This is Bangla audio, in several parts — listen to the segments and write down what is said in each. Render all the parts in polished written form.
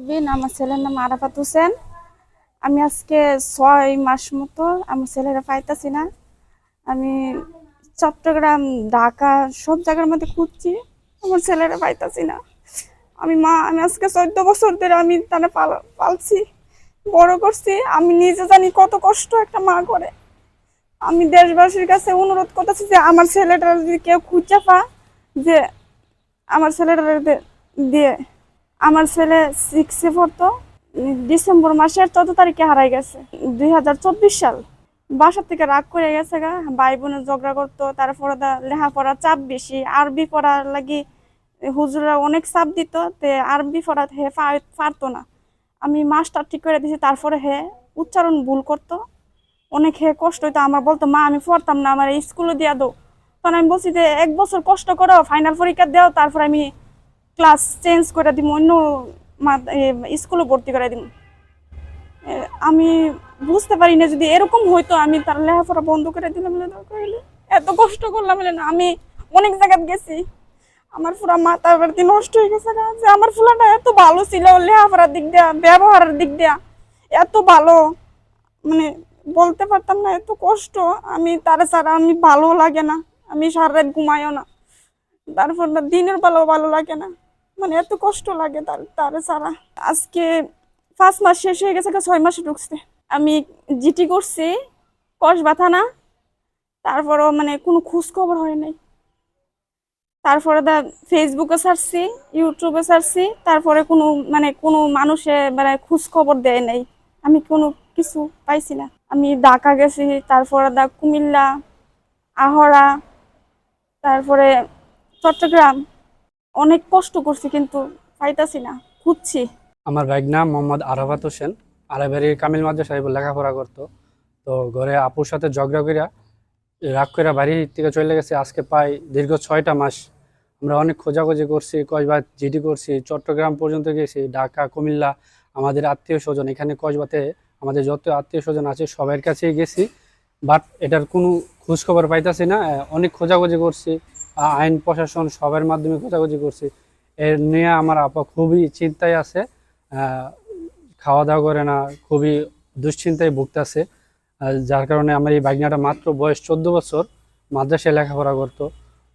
বিন আমার ছেলের নাম আরাফাত হোসেন। আমি আজকে 6 মাস মতো আমার ছেলেরা পাইতাছি না। আমি চট্টগ্রাম, ঢাকা সব জায়গার মধ্যে খুঁজছি, আমার ছেলেরা পাইতাছি না। আমি আজকে 14 বছর ধরে আমি তারা পালছি, বড় করছি। আমি নিজে জানি কত কষ্ট একটা মা করে। আমি দেশবাসীর কাছে অনুরোধ করতেছি যে আমার ছেলেটা যদি কেউ খুঁজে পা, যে আমার ছেলেটা দিয়ে। আমার ছেলে 6-এ পড়তো। ডিসেম্বর মাসের 14 তারিখে হারাই গেছে, 2024 সাল। বাসা থেকে রাগ করে গেছে গা, ভাই বোনের ঝগড়া করতো। তারপরে লেখাপড়ার চাপ বেশি, আরবি পড়ার লাগি হুজুরা অনেক চাপ দিত, তে আরবি পড়া হে পারতো না। আমি মাস্টার ঠিক করে দিয়েছি, তারপরে হে উচ্চারণ ভুল করতো, অনেক হে কষ্ট হইতো। আমার বলতো, মা আমি পড়তাম না, আমার স্কুলে দিয়া দো। তখন আমি বলছি যে 1 বছর কষ্ট করো, ফাইনাল পরীক্ষা দাও, তারপর আমি ক্লাস চেঞ্জ করে দিব, অন্য স্কুলে ভর্তি করে দিব। আমি বুঝতে পারি না, যদি এরকম হইতো আমি তার লেখাপড়া বন্ধ করে দিলাম। এত কষ্ট করলাম না, আমি অনেক জায়গায় গেছি। আমার পুরা মাথা বাড়তি নষ্ট হয়ে গেছে যে আমার ফুলাটা এত ভালো ছিল, লেখাপড়ার দিক দিয়া, ব্যবহারের দিক দিয়া এত ভালো, মানে বলতে পারতাম না এত কষ্ট। আমি তারা ছাড়া আমি ভালো লাগে না, আমি সারা রাত ঘুমাইও না। তারপর দিনের বেলাও ভালো লাগে না, মানে এত কষ্ট লাগে তারা ছাড়া। আজকে 5 মাস শেষ হয়ে গেছে, 6 মাসে ঢুকছে। আমি জিটি করছি কসবা থানা, তারপরও মানে কোনো খোঁজ খবর হয় নাই। তারপরে ফেসবুকে ছাড়ছি, ইউটিউবে ছাড়ছি, তারপরে কোনো মানুষে মানে খোঁজ খবর দেয় নাই। আমি কোনো কিছু পাইছি না। আমি ঢাকা গেছি, তারপরে কুমিল্লা, আহরা, তারপরে চট্টগ্রাম, অনেক কষ্ট করছি কিন্তু পাইতাছি না, খুঁজছি। আমার ভাইয়ের নাম মোহাম্মদ আরাফাত হোসেন। আলাইবাড়ির কামিল মাদ্রাসায় লেখাপড়া করতো। তো ঘরে আপুর সাথে ঝগড়া করিয়া রাগ করে বাড়ি থেকে চলে গেছে। আজকে প্রায় দীর্ঘ 6টা মাস আমরা অনেক খোঁজাখুঁজি করছি, কসবা জিডি করছি, চট্টগ্রাম পর্যন্ত গেছি, ঢাকা, কুমিল্লা, আমাদের আত্মীয় স্বজন এখানে কসবাতে আমাদের যত আত্মীয় স্বজন আছে সবার কাছেই গেছি, বাট এটার কোনো খোঁজ খবর পাইতাছি না। অনেক খোঁজাখুঁজি করছি, আইন প্রশাসন সবার মাধ্যমে খোঁজাখুঁজি করছি। এর নিয়ে আমার আপা খুবই চিন্তায় আছে, খাওয়া দাওয়া করে না, খুবই দুশ্চিন্তায় ভুগতেছে। যার কারণে আমার এই ভাগ্নাটা মাত্র বয়স 14 বছর, মাদ্রাসায় লেখাপড়া করতো।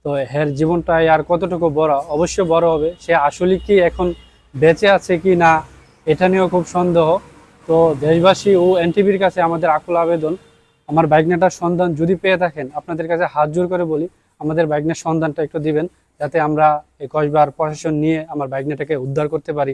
তো এর জীবনটা আর কতটুকু বড়, অবশ্যই বড় হবে। সে আসলে কি এখন বেঁচে আছে কি না, এটা নিয়েও খুব সন্দেহ। তো দেশবাসী ও এনটিভির কাছে আমাদের আকুল আবেদন, আমার ভাগ্নাটার সন্ধান যদি পেয়ে থাকেন, আপনাদের কাছে হাত জোর করে বলি আমাদের ভাগ্নের সন্ধানটা একটু দিবেন, যাতে আমরা এই কসবার প্রশাসন নিয়ে আমার ভাগ্নাটাকে উদ্ধার করতে পারি।